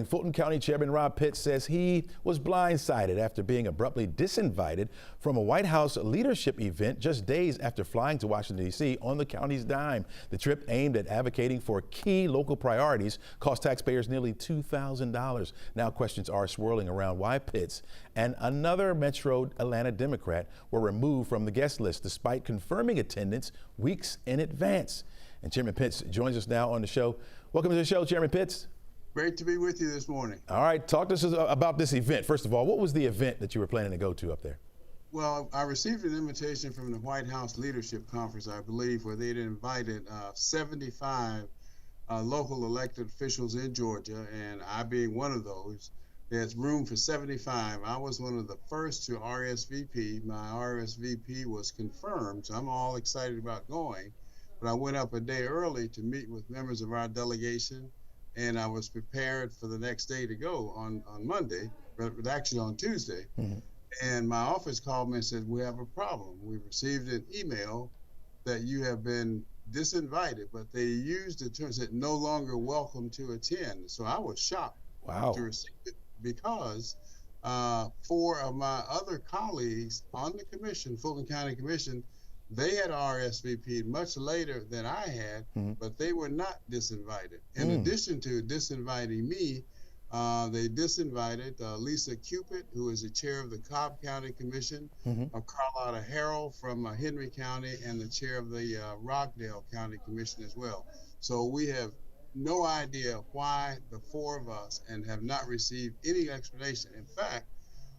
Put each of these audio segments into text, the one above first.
Fulton County Chairman Robb Pitts says he was blindsided after being abruptly disinvited from a White House leadership event just days after flying to Washington, D.C. on the county's dime. The trip, aimed at advocating for key local priorities, cost taxpayers nearly $2,000. Now questions are swirling around why Pitts and another Metro Atlanta Democrat were removed from the guest list despite confirming attendance weeks in advance. And Chairman Pitts joins us now on the show. Welcome to the show, Chairman Pitts. Great to be with you this morning. All right, talk to us about this event. First of all, what was the event that you were planning to go to up there? Well, I received an invitation from the White House Leadership Conference, I believe, where they'd invited 75 local elected officials in Georgia, and I being one of those. There's room for 75. I was one of the first to RSVP. My RSVP was confirmed, so I'm all excited about going. But I went up a day early to meet with members of our delegation, and I was prepared for the next day to go on Monday, but actually on Tuesday. Mm-hmm. And my office called me and said, we have a problem. We received an email that you have been disinvited, but they used the term, said no longer welcome to attend. So I was shocked to receive it because 4 of my other colleagues on the commission, Fulton County Commission, they had RSVP'd much later than I had, but they were not disinvited. In addition to disinviting me, they disinvited Lisa Cupid, who is the chair of the Cobb County Commission, Carlotta Harrell from Henry County, and the chair of the Rockdale County Commission as well. So we have no idea why the 4 of us and have not received any explanation. In fact,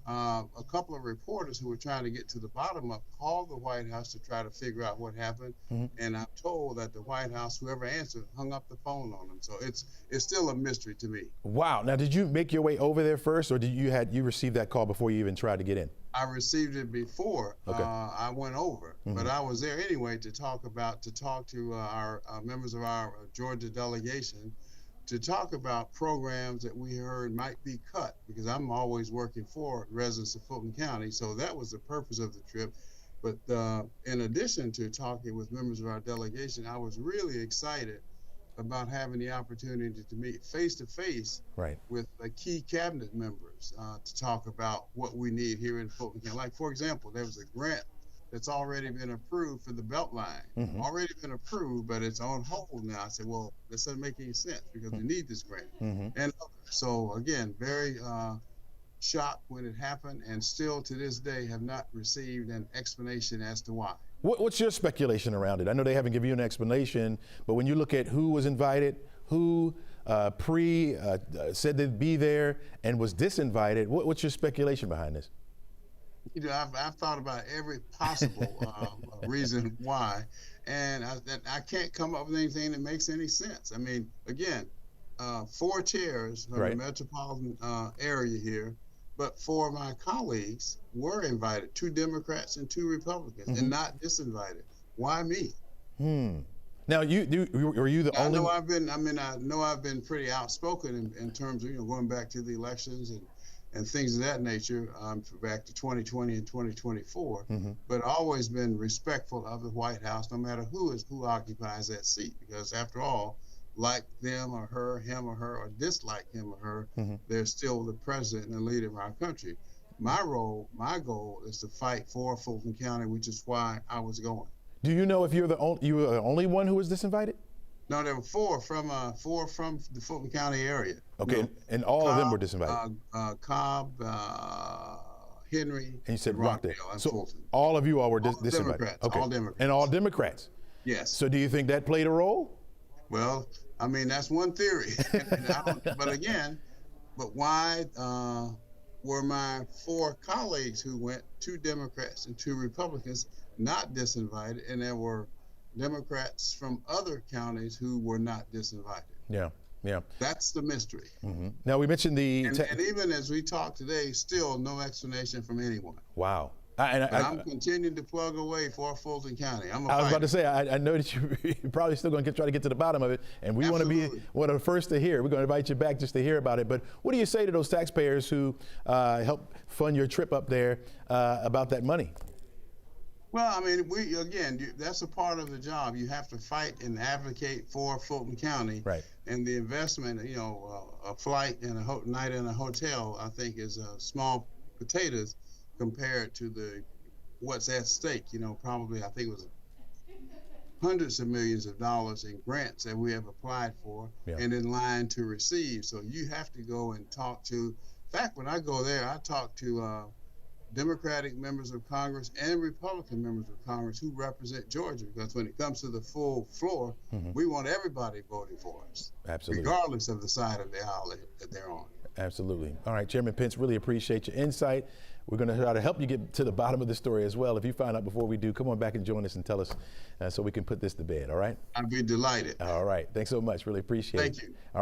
a couple of reporters who were trying to get to the bottom of called the White House to try to figure out what happened, and I'm told that the White House, whoever answered, hung up the phone on them. So it's still a mystery to me. Wow. Now, did you make your way over there first, or did you receive that call before you even tried to get in? I received it before I went over, but I was there anyway to talk to our members of our Georgia delegation, to talk about programs that we heard might be cut, because I'm always working for residents of Fulton County. So that was the purpose of the trip. But in addition to talking with members of our delegation, I was really excited about having the opportunity to meet face-to-face with key cabinet members to talk about what we need here in Fulton County. Like, for example, there was a grant that's already been approved for the Beltline, already been approved, but it's on hold now. I said, well, that doesn't make any sense because we need this grant. And so again, very shocked when it happened, and still to this day have not received an explanation as to why. What's your speculation around it? I know they haven't given you an explanation, but when you look at who was invited, who said they'd be there and was disinvited, what's your speculation behind this? You know, I've thought about every possible reason why, and I can't come up with anything that makes any sense. I mean, again, 4 chairs from the metropolitan area here, but 4 of my colleagues were invited, 2 Democrats and 2 Republicans, and not disinvited. Why me? Now, were you the only? I know I've been pretty outspoken in terms of going back to the elections and things of that nature, back to 2020 and 2024, but always been respectful of the White House, no matter who occupies that seat, because after all, like them or her, him or her, or dislike him or her, they're still the president and the leader of our country. My goal is to fight for Fulton County, which is why I was going. Do you know if you were the only one who was disinvited? No, there were 4 from the Fulton County area. Okay, and all of them were disinvited. Cobb, Henry, and you said Rockdale. And so Fulton. All of you all were disinvited. Democrats, okay. All Democrats. And all Democrats. Yes. So do you think that played a role? Well, I mean, that's one theory. But why were my 4 colleagues who went, 2 Democrats and 2 Republicans, not disinvited, and there were Democrats from other counties who were not disinvited? Yeah. That's the mystery. Now, we mentioned and even as we talk today, still no explanation from anyone. Wow. I'm continuing to plug away for Fulton County. I was about to say, I know that you're probably still going to try to get to the bottom of it, and we want to be one of the first to hear. We're going to invite you back just to hear about it. But what do you say to those taxpayers who helped fund your trip up there about that money? Well, I mean, that's a part of the job. You have to fight and advocate for Fulton County. Right. And the investment, a flight and a night in a hotel, I think is small potatoes compared to what's at stake. Probably I think it was hundreds of millions of dollars in grants that we have applied for Yeah. and in line to receive. So you have to go and talk to. In fact, when I go there, I talk to Democratic members of Congress and Republican members of Congress who represent Georgia, because when it comes to the full floor, we want everybody voting for us, Absolutely. regardless of the side of the aisle that they're on. Absolutely. All right, Chairman Pitts, really appreciate your insight. We're going to try to help you get to the bottom of the story as well. If you find out before we do, come on back and join us and tell us so we can put this to bed, all right? I'd be delighted. All right. Thanks so much. Really appreciate it. Thank you. All right.